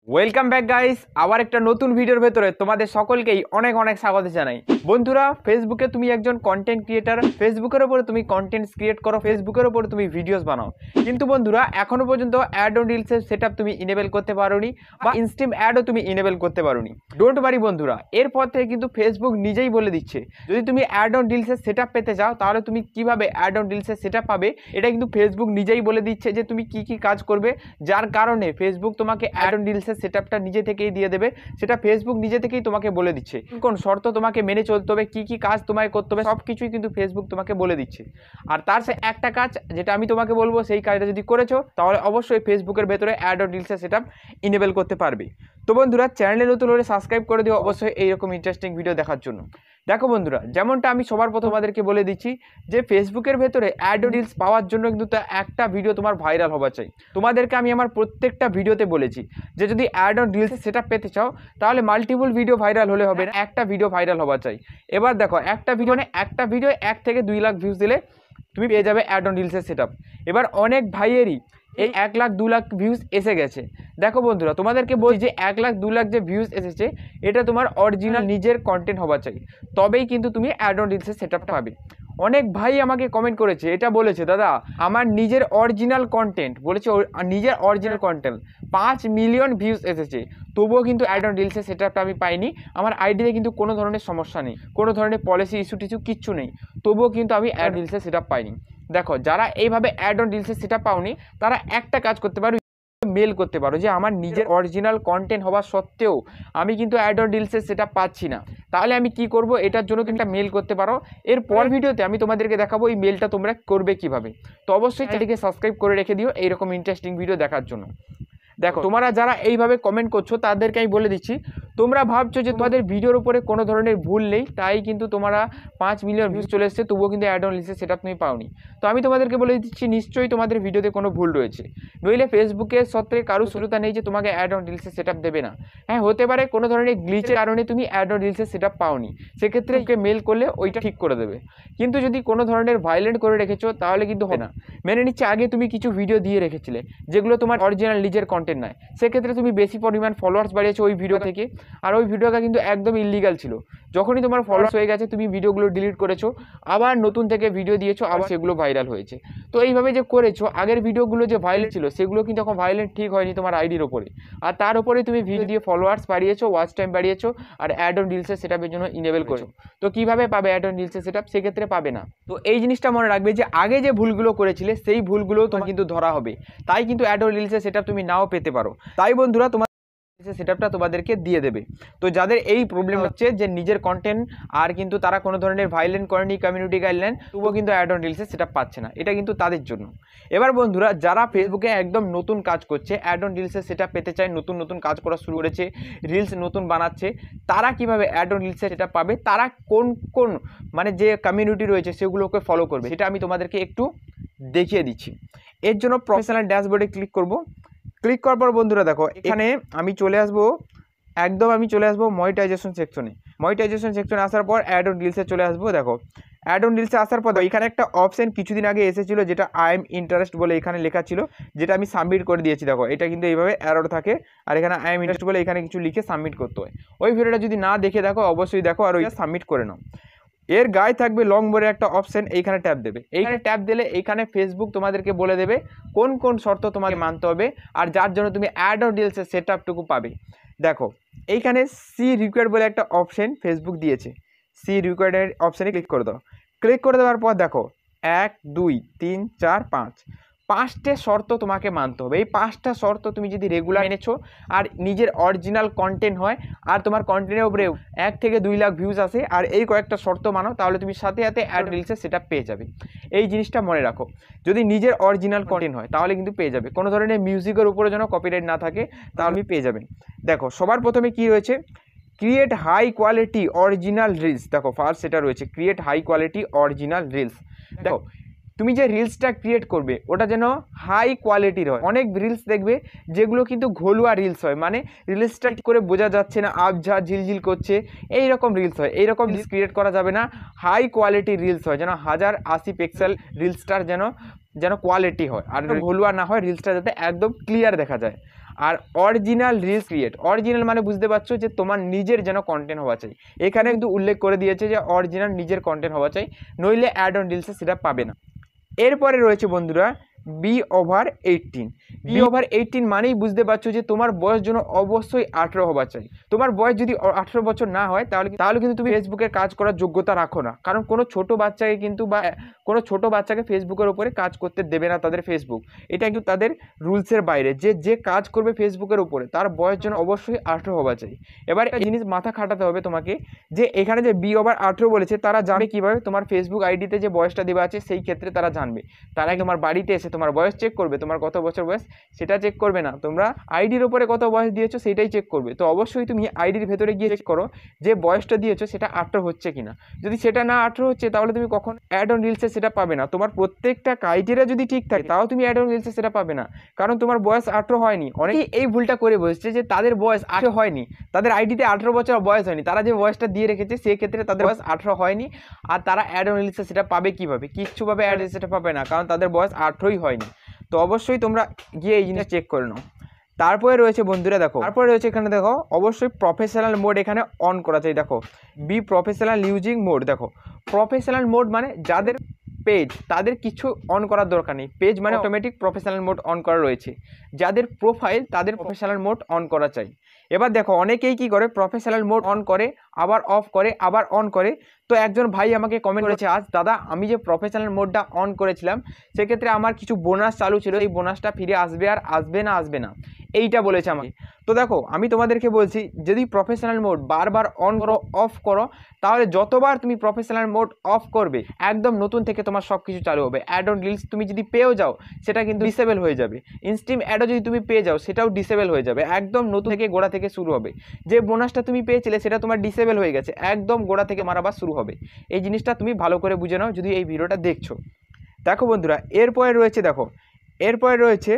Welcome back guys, আবার একটা নতুন ভিডিওর ভেতরে তোমাদের সকলকেই অনেক অনেক স্বাগত জানাই। বন্ধুরা, ফেসবুকে তুমি একজন কন্টেন্ট ক্রিয়েটার, ফেসবুকের উপরে তুমি কন্টেন্ট ক্রিয়েট করো, ফেসবুকের উপরে তুমি ভিডিওস বানাও, কিন্তু বন্ধুরা এখনো পর্যন্ত অ্যাড অন রিলসের সেটআপ তুমি ইনেবল করতে পারোনি বা ইনস্ট্রিম অ্যাডও তুমি ইনেবল করতে পারোনি। ডোন্ট ওয়ারি বন্ধুরা, এরপর থেকে কিন্তু ফেসবুক নিজেই বলে দিচ্ছে যদি তুমি অ্যাড অন রিলসের সেটআপ পেতে চাও তাহলে তুমি কিভাবে অ্যাড অন রিলসের সেটআপ পাবে, এটা কিন্তু ফেসবুক নিজেই বলে দিচ্ছে যে তুমি কি কি কাজ করবে, যার কারণে ফেসবুক তোমাকে অ্যাড অন রিলসের সেটআপটা নিজে থেকেই দিয়ে দেবে। সেটা ফেসবুক নিজে থেকেই তোমাকে বলে দিচ্ছে কোন শর্ত তোমাকে মেনে চলতে হবে, কি কি কাজ তোমায় করতে হবে, সব কিছুই কিন্তু ফেসবুক তোমাকে বলে দিচ্ছে। আর তার সে একটা কাজ যেটা আমি তোমাকে বলবো, সেই কাজটা যদি করেছো তাহলে অবশ্যই ফেসবুকের ভেতরে অ্যাড অন রিলসের সেটআপ ইনেবল করতে পারবে। তো বন্ধুরা, চ্যানেলে নতুন হলে সাবস্ক্রাইব করে দিও অবশ্যই এইরকম ইন্টারেস্টিং ভিডিও দেখার জন্য। দেখো বন্ধুরা, যেমনটা আমি সবার প্রথম তোমাদেরকে বলে দিচ্ছি যে ফেসবুকের ভেতরে অ্যাড অন রিলস পাওয়ার জন্য কিন্তু একটা ভিডিও তোমার ভাইরাল হওয়া চাই। তোমাদেরকে আমি আমার প্রত্যেকটা ভিডিওতে বলেছি যে যদি অ্যাড অন রিলস সেটআপ পেতে চাও তাহলে মাল্টিপল ভিডিও ভাইরাল হলে হবে না, একটা ভিডিও ভাইরাল হওয়া চাই। এবার দেখো, একটা ভিডিও 1 থেকে 2 লাখ ভিউজ দিলে তুমি পেয়ে যাবে অ্যাড অন রিলসের সেটআপ। এবার অনেক ভাইয়েরই এই 1 লাখ 2 লাখ ভিউজ এসে গেছে। দেখো বন্ধুরা, তোমাদেরকে বলছি যে 1 লাখ 2 লাখ যে ভিউজ এসেছে এটা তোমার অরিজিনাল নিজের কন্টেন্ট হওয়া চাই, তবেই কিন্তু তুমি অ্যাড অন রিলসের সেটআপটা পাবে। অনেক ভাই আমাকে কমেন্ট করেছে, এটা বলেছে দাদা আমার নিজের অরিজিনাল কন্টেন্ট, বলেছে নিজের অরিজিনাল কন্টেন্ট 5 মিলিয়ন ভিউজ এসেছে, তবুও কিন্তু অ্যাড অন রিলসের সেটআপটা আমি পাইনি। আমার আইডিতে কিন্তু কোনো ধরনের সমস্যা নেই, কোনো ধরনের পলিসি ইস্যু টিস্যু কিচ্ছু নেই, তবুও কিন্তু আমি অ্যাড রিলসের সেটআপ পাইনি। দেখো, যারা এইভাবে অ্যাড অন রিলসের সেটআপ পাওনি তারা একটা কাজ করতে পারো, মেল করতে পারো যে আমার নিজের অরিজিনাল কন্টেন্ট হওয়া সত্ত্বেও আমি কিন্তু অ্যাড অন রিলসের সেটআপ পাচ্ছি না। তাহলে আমি কি করব, এটার জন্য তুমি একটা মেল করতে পারো। এরপর ভিডিওতে আমি তোমাদেরকে দেখাবো এই মেলটা তোমরা করবে কিভাবে। তো অবশ্যই চ্যানেলটিকে সাবস্ক্রাইব করে রেখে দিও এইরকম ইন্টারেস্টিং ভিডিও দেখার জন্য। দেখো, তোমরা যারা এইভাবে কমেন্ট করছো তাদেরকে আমি বলে দিচ্ছি, তোমরা ভাবছো যে তোমাদের ভিডিওর উপরে কোনো ধরনের ভুল নেই তাই কিন্তু তোমরা 5 মিলিয়ন ভিউজ চলে এসেছে তবুও কিন্তু অ্যাড অন রিলসের সেটআপ তুমি পাওনি। তো আমি তোমাদেরকে বলে দিচ্ছি নিশ্চয়ই তোমাদের ভিডিওতে কোনো ভুল রয়েছে, নইলে ফেসবুকের সত্ত্বে কারো সুরতা নেই যে তোমাকে অ্যাড অন রিলসের সেটআপ দেবে না। হ্যাঁ, হতে পারে কোনো ধরনের গ্লিচের কারণে তুমি অ্যাড অন রিলসের সেটআপ পাওনি, সেক্ষেত্রে ওকে মেল করলে ওইটা ঠিক করে দেবে। কিন্তু যদি কোনো ধরনের ভায়োলেন্ট করে রেখেছো তাহলে কিন্তু হবে না। মেনে নিচ্ছে আগে তুমি কিছু ভিডিও দিয়ে রেখেছিলে যেগুলো তোমার অরিজিনাল নিজের কন্টেন্ট নয়, সেক্ষেত্রে তুমি বেশি পরিমাণ ফলোয়ার্স বাড়িয়েছো ওই ভিডিও থেকে, আর ওই ভিডিওটা কিন্তু একদম ইলিগাল ছিল। যখনই তোমার ফলোয়ার্স হয়ে গেছে তুমি ভিডিওগুলো ডিলিট করেছো, আবার নতুন থেকে ভিডিও দিয়েছো, আবার সেগুলো ভাইরাল হয়েছে। তো এইভাবে যে করেছো, আগের ভিডিওগুলো যে ভাইরাল ছিল সেগুলো কিন্তু এখন ভাইরাল ঠিক হয়নি তোমার আইডির ওপরে, আর তার উপরে তুমি ভিডিও দিয়ে ফলোয়ার্স বাড়িয়েছো, ওয়াচ টাইম বাড়িয়েছো, আর অ্যাড অন রিলসের সেটআপের জন্য ইনেবল করেছো। তো কিভাবে পাবে অ্যাড অন রিলসের সেটআপ, সেক্ষেত্রে পাবে না। তো এই জিনিসটা মনে রাখবে যে আগে যে ভুলগুলো করেছিলে সেই ভুলগুলো তোমার কিন্তু ধরা হবে, তাই কিন্তু অ্যাড অন রিলসের সেটআপ তুমি নাও পেতে পারো। তাই বন্ধুরা, তোমার সেটআপটা তোমাদেরকে দিয়ে দেবে। তো যাদের এই প্রবলেম হচ্ছে যে নিজের কন্টেন্ট আর কিন্তু তারা কোনো ধরনের ভায়োলেন্ট করেনি, কমিউনিটি গাইডলাইন, তবুও কিন্তু অ্যাড অন রিলসের সেটআপ পাচ্ছে না, এটা কিন্তু তাদের জন্য। এবার বন্ধুরা, যারা ফেসবুকে একদম নতুন কাজ করছে, অ্যাড অন রিলসের সেটআপ পেতে চায়, নতুন নতুন কাজ করা শুরু করেছে, রিলস নতুন বানাচ্ছে, তারা কিভাবে অ্যাড অন রিলসের সেটআপ পাবে, তারা কোন কোন মানে যে কমিউনিটি রয়েছে সেগুলোকে ফলো করবে, সেটা আমি তোমাদেরকে একটু দেখিয়ে দিচ্ছি। এর জন্য প্রফেশনাল ড্যাশবোর্ডে ক্লিক করব। ক্লিক করার পর বন্ধুরা দেখো, এখানে আমি চলে আসবো মনিটাইজেশন সেকশনে। মনিটাইজেশন সেকশনে আসার পর অ্যাড অন রিলসে চলে আসবো। দেখো, অ্যাড অন রিলসে আসার পর এখানে একটা অপশন কিছুদিন আগে এসেছিলো যেটা আই এম ইন্টারেস্ট বলে এখানে লেখা ছিল, যেটা আমি সাবমিট করে দিয়েছি। দেখো, এটা কিন্তু এইভাবে অ্যারোড থাকে, আর এখানে আই এম ইন্টারেস্ট বলে এখানে কিছু লিখে সাবমিট করতে হয়। ওই ভিডিওটা যদি না দেখে দেখো অবশ্যই দেখো আর ওইটা সাবমিট করে নাও। এর গায়ে থাকবে লং বলে একটা অপশন, এইখানে ট্যাপ দেবে। এইখানে ট্যাপ দিলে এইখানে ফেসবুক তোমাদেরকে বলে দেবে কোন কোন শর্ত তোমাকে মানতে হবে আর যার জন্য তুমি অ্যাড অন রিলসের সেটআপটুকু পাবে। দেখো, এইখানে সি রিকোয়ার্ড বলে একটা অপশন ফেসবুক দিয়েছে, সি রিকোয়ার্ডের অপশানে ক্লিক করে দাও। ক্লিক করে দেওয়ার পর দেখো 1 2 3 4 5 5টে শর্ত তোমাকে মানতে হবে। এই 5টা শর্ত তুমি যদি রেগুলার মেনেছো আর নিজের অরিজিনাল কন্টেন্ট হয় আর তোমার কন্টেন্টের উপরে 1 থেকে 2 লাখ ভিউজ আসে আর এই কয়েকটা শর্ত মানো, তাহলে তুমি সাথে সাথে অ্যাড রিলসের সেটআপ পেয়ে যাবে। এই জিনিসটা মনে রাখো, যদি নিজের অরিজিনাল কন্টেন্ট হয় তাহলে কিন্তু পেয়ে যাবে, কোনো ধরনের মিউজিকের উপরে যেন কপিরাইট না থাকে, তাহলে তুমি পেয়ে যাবেন। দেখো, সবার প্রথমে কি রয়েছে, create high quality original reels. দেখো, ফার্স্ট সেটা রয়েছে create high quality original reels. দেখো, তুমি যে রিলসটা ক্রিয়েট করবে ওটা যেন হাই কোয়ালিটির হয়। অনেক রিলস দেখবে যেগুলো কিন্তু ঘরোয়া রিলস হয়, মানে রিলসটা করে বোঝা যাচ্ছে না, আবঝা ঝিলঝিল করছে, এই রকম রিলস হয়। এইরকম রিলস ক্রিয়েট করা যাবে না, হাই কোয়ালিটির রিলস হয়, যেন 1080 পিক্সেল রিলসটার যেন কোয়ালিটি হয়, আর ঘরোয়া না হয়, রিলসটা যাতে একদম ক্লিয়ার দেখা যায়। আর অরিজিনাল রিলস ক্রিয়েট, অরিজিনাল মানে বুঝতে পারছো যে তোমার নিজের যেন কন্টেন্ট হওয়া চাই। এখানে কিন্তু উল্লেখ করে দিয়েছে যে অরিজিনাল নিজের কন্টেন্ট হওয়া চাই, নইলে অ্যাড অন রিলসে সেটা পাবে না। এরপরে রয়েছে বন্ধুরা B/18। B/18 মানেই বুঝতে পারছো যে তোমার বয়স যেন অবশ্যই 18 হওয়া চাই। তোমার বয়স যদি 18 বছর না হয় তাহলে কিন্তু তুমি ফেসবুকের কাজ করার যোগ্যতা রাখো না। কারণ কোনো ছোট বাচ্চাকে কিন্তু কোনো ছোট বাচ্চাকে ফেসবুকের উপরে কাজ করতে দেবে না তাদের ফেসবুক। এটা কিন্তু তাদের রুলসের বাইরে, যে কাজ করবে ফেসবুকের উপরে তার বয়স যেন অবশ্যই 18 হওয়া চাই। এবার একটা জিনিস মাথা খাটাতে হবে তোমাকে, যে এখানে যে B/18 বলেছে, তারা জানবে কিভাবে তোমার ফেসবুক আইডিতে যে বয়সটা দেওয়া আছে সেই ক্ষেত্রে তারা জানবে। তারা তোমার বাড়িতে এসে তোমার বয়স চেক করবে, তোমার কত বছর বয়স সেটা চেক করবে না, তোমরা আইডির উপরে কত বয়স দিয়েছো সেটাই চেক করবে। তো অবশ্যই তুমি আইডির ভেতরে গিয়ে চেক করো যে বয়সটা দিয়েছো সেটা 18 হচ্ছে কিনা। যদি সেটা না 18 হচ্ছে তাহলে তুমি কখন অ্যাড অন রিলসে সেটা পাবে না। তোমার প্রত্যেকটা ক্রাইটেরিয়া যদি ঠিক থাকে তাও তুমি অ্যাড অন রিলসে সেটা পাবে না, কারণ তোমার বয়স 18 হয়নি। অনেকেই এই ভুলটা করে বসছে যে তাদের বয়স 18 হয়নি, তাদের আইডিতে 18 বছর বয়স হয়নি, তারা যে বয়সটা দিয়ে রেখেছে সেক্ষেত্রে তাদের বয়স 18 হয়নি। আর তারা অ্যাড অন রিলসে সেটা পাবে কিভাবে? কিচ্ছুভাবে অ্যাড সেটা পাবে না, কারণ তাদের বয়স 18ই হয়নি। তো অবশ্যই তোমরা গিয়ে এই জিনিস চেক করে নাও। তারপরে রয়েছে বন্ধুরা দেখো, তারপরে রয়েছে এখানে দেখো অবশ্যই প্রফেশনাল মোড এখানে অন করা চাই। দেখো বি প্রফেশনাল ইউজিং মোড, দেখো প্রফেশনাল মোড মানে যাদের পেজ তাদের কিছু অন করার দরকার নেই, পেজ মানে অটোমেটিক প্রফেশনাল মোড অন করা রয়েছে। যাদের প্রোফাইল তাদের প্রফেশনাল মোড অন করা চাই। এবার দেখো অনেকেই কি করে, প্রফেশনাল মোড অন করে আবার অফ করে আবার অন করে। তো একজন ভাই আমাকে কমেন্ট করেছে, আজ দাদা আমি যে প্রফেশনাল মোডটা অন করেছিলাম সেক্ষেত্রে আমার কিছু বোনাস চালু ছিল, এই বোনাসটা ফিরে আসবে আর আসবে না এইটা বলেছে আমাকে। তো দেখো আমি তোমাদেরকে বলছি, যদি প্রফেশনাল মোড বারবার অন করো অফ করো, তাহলে যতবার তুমি প্রফেশনাল মোড অফ করবে একদম নতুন থেকে তোমার সব কিছু চালু হবে। অ্যাড অন রিলস তুমি যদি পেয়েও যাও সেটা কিন্তু ডিসেবল হয়ে যাবে, ইনস্ট্রিম অ্যাডও যদি তুমি পেয়ে যাও সেটাও ডিসেবল হয়ে যাবে, একদম নতুন থেকে গোড়া থেকে শুরু হবে। যে বোনাসটা তুমি পেয়েছিলে সেটা তোমার ডিসেবল হয়ে গেছে, একদম গোড়া থেকে আমার আবার শুরু হবে। এই জিনিসটা তুমি ভালো করে বুঝে নাও যদি এই ভিডিওটা দেখছো। দেখো বন্ধুরা এরপরে রয়েছে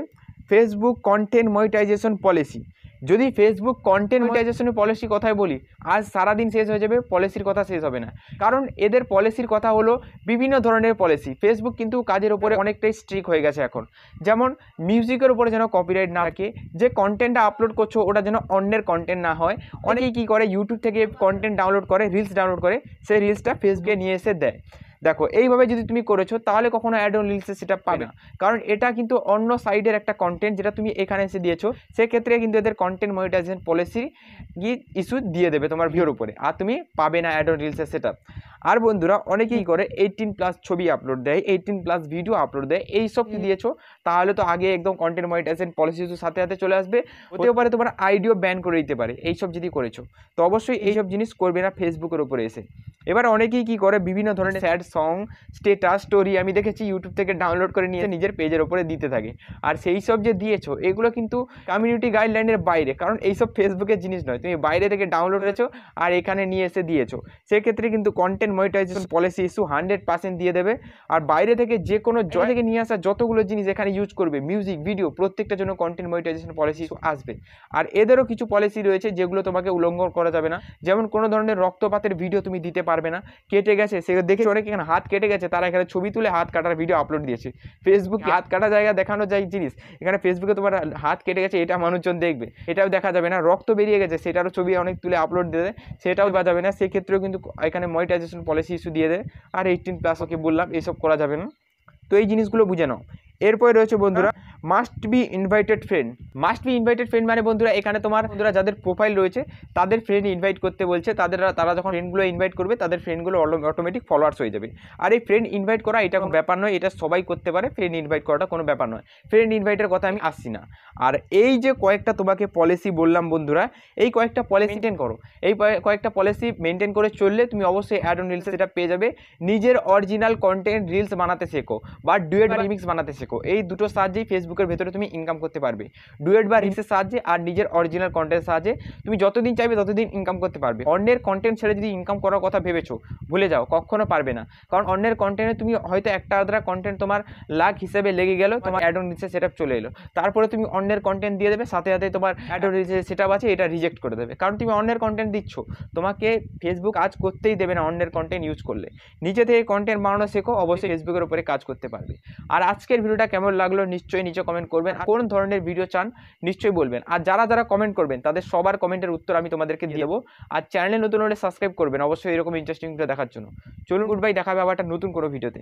ফেসবুক কন্টেন্ট মনিটাইজেশন পলিসি। যদি ফেসবুক কন্টেন্ট মনিটাইজেশনের পলিসি কথাই বলি, আজ সারাদিন শেষ হয়ে যাবে, পলিসির কথা শেষ হবে না। কারণ এদের পলিসির কথা হলো বিভিন্ন ধরনের পলিসি। ফেসবুক কিন্তু কাজের উপরে অনেকটাই স্ট্রিক্ট হয়ে গেছে এখন। যেমন মিউজিকের উপরে যেন কপিরাইট না থাকে, যে কন্টেন্টটা আপলোড করছো ওটা যেন অন্যের কন্টেন্ট না হয়। অনেকেই কী করে, ইউটিউব থেকে কন্টেন্ট ডাউনলোড করে, রিলস ডাউনলোড করে, সেই রিলসটা ফেসবুকে নিয়ে এসে দেয়। দেখো এইভাবে যদি তুমি করেছো তাহলে কখনো অ্যাড অন রিলসে সেটা পাবে না, কারণ এটা কিন্তু অন্য সাইডের একটা কন্টেন্ট যেটা তুমি এখানে এসে দিয়েছো। সেক্ষেত্রে কিন্তু এদের কন্টেন্ট মনিটাইজেশন পলিসি ইস্যু দিয়ে দেবে তোমার ভিডিওর উপরে, আর তুমি পাবে না অ্যাড অন রিলসের সেটা। আর বন্ধুরা অনেকেই করে 18+ ছবি আপলোড দেয়, 18+ ভিডিও আপলোড দেয়, এইসব দিয়েছো তাহলে তো আগে একদম কন্টেন্ট মনিটাইজেশন পলিসি সাথে সাথে চলে আসবে। হতেও পারে তোমার আইডিও ব্যান করে দিতে পারে এইসব যদি করেছো। তো অবশ্যই এইসব জিনিস করবে না ফেসবুকের উপরে এসে। এবার অনেকেই কি করে, বিভিন্ন ধরনের স্যাড সং, স্টেটাস, স্টোরি আমি দেখেছি ইউটিউব থেকে ডাউনলোড করে নিয়ে নিজের পেজের ওপরে দিতে থাকে। আর সেই সব যে দিয়েছো এগুলো কিন্তু কমিউনিটি গাইডলাইনের বাইরে, কারণ এইসব ফেসবুকের জিনিস নয়, তুমি বাইরে থেকে ডাউনলোড করেছো আর এখানে নিয়ে এসে দিয়েছো। সেক্ষেত্রে কিন্তু কন্টেন্ট মনিটাইজেশন পলিসি ইস্যু 100% দিয়ে দেবে। আর বাইরে থেকে যে কোনো থেকে নিয়ে আসা যতগুলো জিনিস এখানে ইউজ করবে, মিউজিক, ভিডিও, প্রত্যেকটার জন্য কন্টেন্ট মনিটাইজেশন পলিসি ইস্যু আসবে। আর এদেরও কিছু পলিসি রয়েছে যেগুলো তোমাকে উল্লঙ্ঘন করা যাবে না। যেমন কোনো ধরনের রক্তপাতের ভিডিও তুমি দিতে পারবে না, কেটে গেছে সে দেখে অনেক এখানে হাত কেটে গেছে, তারা এখানে ছবি তুলে হাত কাটার ভিডিও আপলোড দিয়েছে ফেসবুকে। হাত কাটা জায়গা দেখানো যায় জিনিস, এখানে ফেসবুকে তোমার হাত কেটে গেছে এটা মানুষজন দেখবে, এটাও দেখা যাবে না। রক্ত বেরিয়ে গেছে সেটারও ছবি অনেক তুলে আপলোড দিয়ে দেয়, সেটাও দেওয়া যাবে না। সেক্ষেত্রেও কিন্তু এখানে মনিটাইজেশন পলিসি ইস্যু দিয়ে দেয়। আর 18+ ওকে বললাম এইসব করা যাবে না। তো এই জিনিসগুলো বুঝে নাও। এরপরে রয়েছে বন্ধুরা must be invited friend. Must be invited friend মানে বন্ধুরা এখানে তোমার বন্ধুরা যাদের প্রোফাইল রয়েছে তাদের ফ্রেন্ড ইনভাইট করতে বলছে। তারা যখন ফ্রেন্ডগুলো ইনভাইট করবে তাদের ফ্রেন্ডগুলো অটোমেটিক ফলোয়ার্স হয়ে যাবে। আর এই ফ্রেন্ড ইনভাইট করা এটা কোনো ব্যাপার নয়, এটা সবাই করতে পারে, ফ্রেন্ড ইনভাইট করাটা কোনো ব্যাপার নয়। ফ্রেন্ড ইনভাইটের কথা আমি আসছি না। আর এই যে কয়েকটা তোমাকে পলিসি বললাম বন্ধুরা, এই কয়েকটা পলিসি মেনটেন করো। এই কয়েকটা পলিসি মেনটেন করে চললে তুমি অবশ্যই অ্যাড অন রিলসে সেটা পেয়ে যাবে। নিজের অরিজিনাল কন্টেন্ট রিলস বানাতে শেখো বা ডুয়েট বা রিমিক্স বানাতে শেখো। এই দুটো সাহায্যেই ফেসবুকের ভেতরে তুমি ইনকাম করতে পারবে, ডুয়েট বা রিমিক্সের সাহায্যে আর নিজের অরিজিনাল কন্টেন্টের সাহায্যে। তুমি যতদিন চাইবে ততদিন ইনকাম করতে পারবে। অন্যের কন্টেন্ট ছেড়ে যদি ইনকাম করার কথা ভেবেছো, ভুলে যাও, কখনো পারবে না। কারণ অন্যের কন্টেন্টে তুমি হয়তো একটা আলাদা কন্টেন্ট তোমার লাখ হিসেবে লেগে গেল, তোমার অ্যাড অন রিলসের সেটআপ চলে এলো, তারপরে তুমি অন্যের কন্টেন্ট দিয়ে দেবে, সাথে সাথে তোমার অ্যাড অন রিলসের সেটআপ আছে এটা রিজেক্ট করে দেবে। কারণ তুমি অন্যের কন্টেন্ট দিচ্ছ, তোমাকে ফেসবুক কাজ করতেই দেবে না অন্যের কন্টেন্ট ইউজ করলে। নিজে থেকে কন্টেন্ট বানানো শেখো, অবশ্যই ফেসবুকের উপরে কাজ করতে পারবে। আর আজকের ভিডিওটা কেমন লাগলো নিশ্চয়ই নিচে নিচে কমেন্ট করবেন। আর কোন ধরনের ভিডিও চান নিশ্চয়ই বলবেন। আর যারা যারা কমেন্ট করবেন তাদের সবার কমেন্টের উত্তর আমি তোমাদেরকে দিয়ে দেবো। আর চ্যানেলে নতুন হলে সাবস্ক্রাইব করবেন অবশ্যই এরকম ইন্টারেস্টিং ভিডিও দেখার জন্য। চলুন গুড বাই, দেখা হবে আবার একটা নতুন কোনো ভিডিওতে।